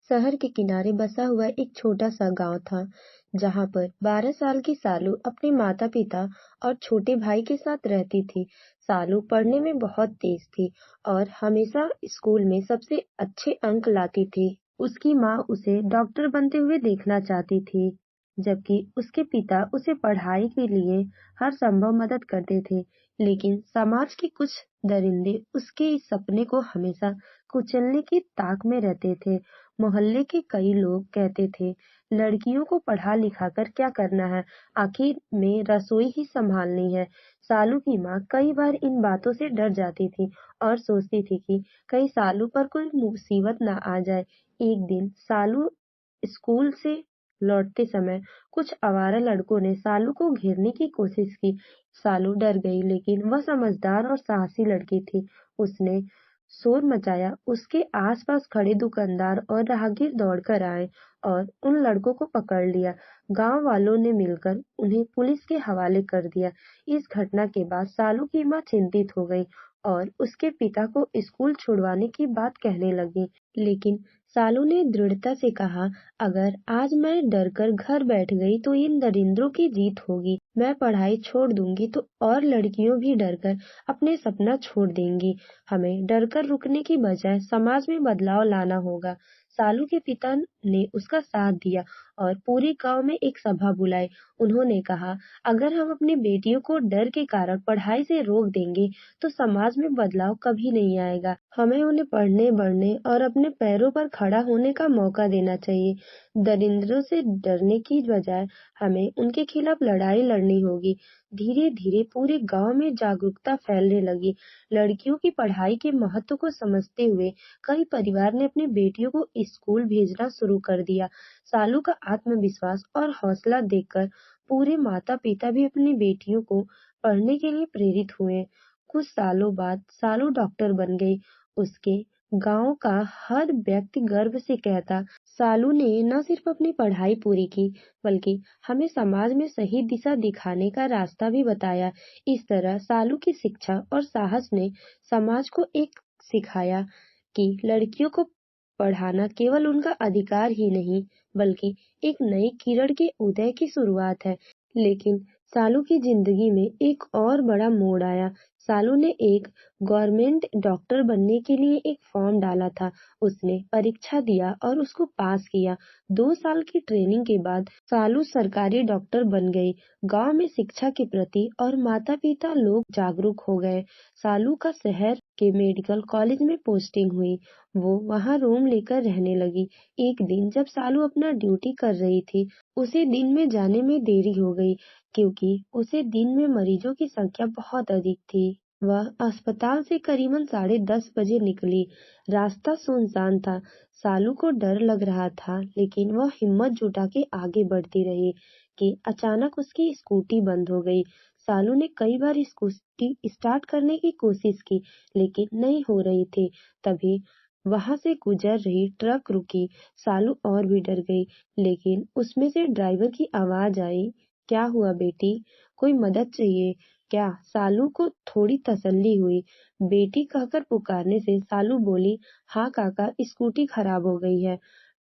शहर के किनारे बसा हुआ एक छोटा सा गांव था, जहां पर 12 साल की सालू अपने माता पिता और छोटे भाई के साथ रहती थी। सालू पढ़ने में बहुत तेज थी और हमेशा स्कूल में सबसे अच्छे अंक लाती थी। उसकी माँ उसे डॉक्टर बनते हुए देखना चाहती थी, जबकि उसके पिता उसे पढ़ाई के लिए हर संभव मदद करते थे। लेकिन समाज के कुछ दरिंदे उसके इस सपने को हमेशा कुचलने की ताक में रहते थे। मोहल्ले के कई लोग कहते थे, लड़कियों को पढ़ा लिखा कर क्या करना है, आखिर में रसोई ही संभालनी है। सालू की माँ कई बार इन बातों से डर जाती थी और सोचती थी कि कहीं सालू पर कोई मुसीबत न आ जाए। एक दिन सालू स्कूल से लौटते समय कुछ आवारा लड़कों ने सालू को घेरने की कोशिश की। सालू डर गई, लेकिन वह समझदार और साहसी लड़की थी। उसने शोर मचाया, उसके आसपास खड़े दुकानदार और राहगीर दौड़कर आए और उन लड़कों को पकड़ लिया। गांव वालों ने मिलकर उन्हें पुलिस के हवाले कर दिया। इस घटना के बाद सालू की मां चिंतित हो गई और उसके पिता को स्कूल छुड़वाने की बात कहने लगी। लेकिन सालू ने दृढ़ता से कहा, अगर आज मैं डरकर घर बैठ गई तो इन दरिंद्रों की जीत होगी। मैं पढ़ाई छोड़ दूंगी तो और लड़कियों भी डरकर अपने सपना छोड़ देंगी। हमें डरकर रुकने की बजाय समाज में बदलाव लाना होगा। सालू के पिता ने उसका साथ दिया और पूरे गांव में एक सभा बुलाई। उन्होंने कहा, अगर हम अपनी बेटियों को डर के कारण पढ़ाई से रोक देंगे तो समाज में बदलाव कभी नहीं आएगा। हमें उन्हें पढ़ने, बढ़ने और अपने पैरों पर खड़ा होने का मौका देना चाहिए। दरिंद्रों से डरने की बजाय हमें उनके खिलाफ लड़ाई लड़नी होगी। धीरे धीरे पूरे गांव में जागरूकता फैलने लगी। लड़कियों की पढ़ाई के महत्व को समझते हुए कई परिवार ने अपनी बेटियों को स्कूल भेजना शुरू कर दिया। सालू का आत्मविश्वास और हौसला देखकर पूरे माता पिता भी अपनी बेटियों को पढ़ने के लिए प्रेरित हुए। कुछ सालों बाद सालू डॉक्टर बन गई। उसके गांव का हर व्यक्ति गर्व से कहता, सालू ने न सिर्फ अपनी पढ़ाई पूरी की, बल्कि हमें समाज में सही दिशा दिखाने का रास्ता भी बताया। इस तरह सालू की शिक्षा और साहस ने समाज को एक सिखाया कि लड़कियों को पढ़ाना केवल उनका अधिकार ही नहीं, बल्कि एक नई किरण के उदय की शुरुआत है। लेकिन सालू की जिंदगी में एक और बड़ा मोड़ आया। सालू ने एक गवर्नमेंट डॉक्टर बनने के लिए एक फॉर्म डाला था। उसने परीक्षा दिया और उसको पास किया। 2 साल की ट्रेनिंग के बाद सालू सरकारी डॉक्टर बन गई। गांव में शिक्षा के प्रति और माता पिता लोग जागरूक हो गए। सालू का शहर के मेडिकल कॉलेज में पोस्टिंग हुई। वो वहां रूम लेकर रहने लगी। एक दिन जब सालू अपना ड्यूटी कर रही थी, उसे दिन में जाने में देरी हो गई, क्योंकि उसे दिन में मरीजों की संख्या बहुत अधिक थी। वह अस्पताल से करीबन 10:30 बजे निकली। रास्ता सुनसान था। सालू को डर लग रहा था, लेकिन वह हिम्मत जुटा के आगे बढ़ती रही कि अचानक उसकी स्कूटी बंद हो गई। सालू ने कई बार स्कूटी स्टार्ट करने की कोशिश की, लेकिन नहीं हो रही थी। तभी वहां से गुजर रही ट्रक रुकी। सालू और भी डर गई, लेकिन उसमें से ड्राइवर की आवाज आई, क्या हुआ बेटी, कोई मदद चाहिए क्या? सालू को थोड़ी तसल्ली हुई। बेटी कहकर पुकारने से सालू बोली, हाँ काका, स्कूटी खराब हो गई है।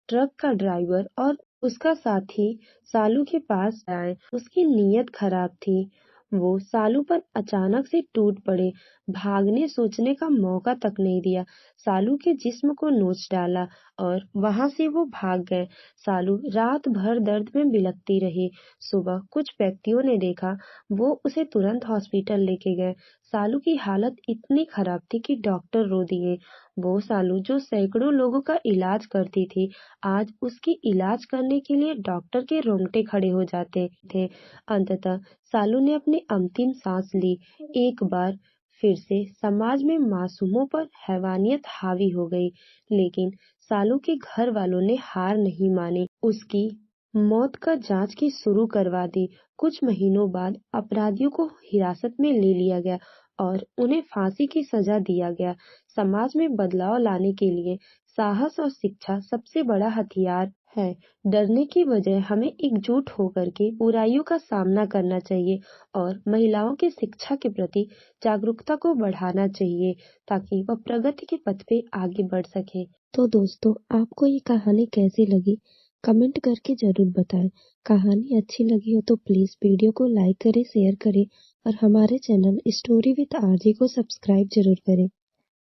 ट्रक का ड्राइवर और उसका साथी सालू के पास आए। उसकी नीयत खराब थी। वो सालू पर अचानक से टूट पड़े। भागने सोचने का मौका तक नहीं दिया। सालू के जिस्म को नोच डाला और वहां से वो भाग गए। सालू रात भर दर्द में बिलखती रही। सुबह कुछ व्यक्तियों ने देखा। वो उसे तुरंत हॉस्पिटल लेके गए। सालू की हालत इतनी खराब थी कि डॉक्टर रो दिए। वो सालू जो सैकड़ों लोगों का इलाज करती थी, आज उसकी इलाज करने के लिए डॉक्टर के रोंगटे खड़े हो जाते थे। अंततः सालू ने अपनी अंतिम सांस ली। एक बार फिर से समाज में मासूमों पर हैवानियत हावी हो गई, लेकिन सालू के घर वालों ने हार नहीं मानी। उसकी मौत का जांच की शुरू करवा दी। कुछ महीनों बाद अपराधियों को हिरासत में ले लिया गया और उन्हें फांसी की सजा दिया गया। समाज में बदलाव लाने के लिए साहस और शिक्षा सबसे बड़ा हथियार है। डरने की बजाय हमें एकजुट होकर के बुराइयों का सामना करना चाहिए और महिलाओं की शिक्षा के प्रति जागरूकता को बढ़ाना चाहिए, ताकि वह प्रगति के पथ पे आगे बढ़ सके। तो दोस्तों आपको ये कहानी कैसी लगी कमेंट करके जरूर बताएं। कहानी अच्छी लगी हो तो प्लीज वीडियो को लाइक करें, शेयर करें और हमारे चैनल स्टोरी विद आरजे को सब्सक्राइब जरूर करें।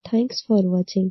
Thanks for watching.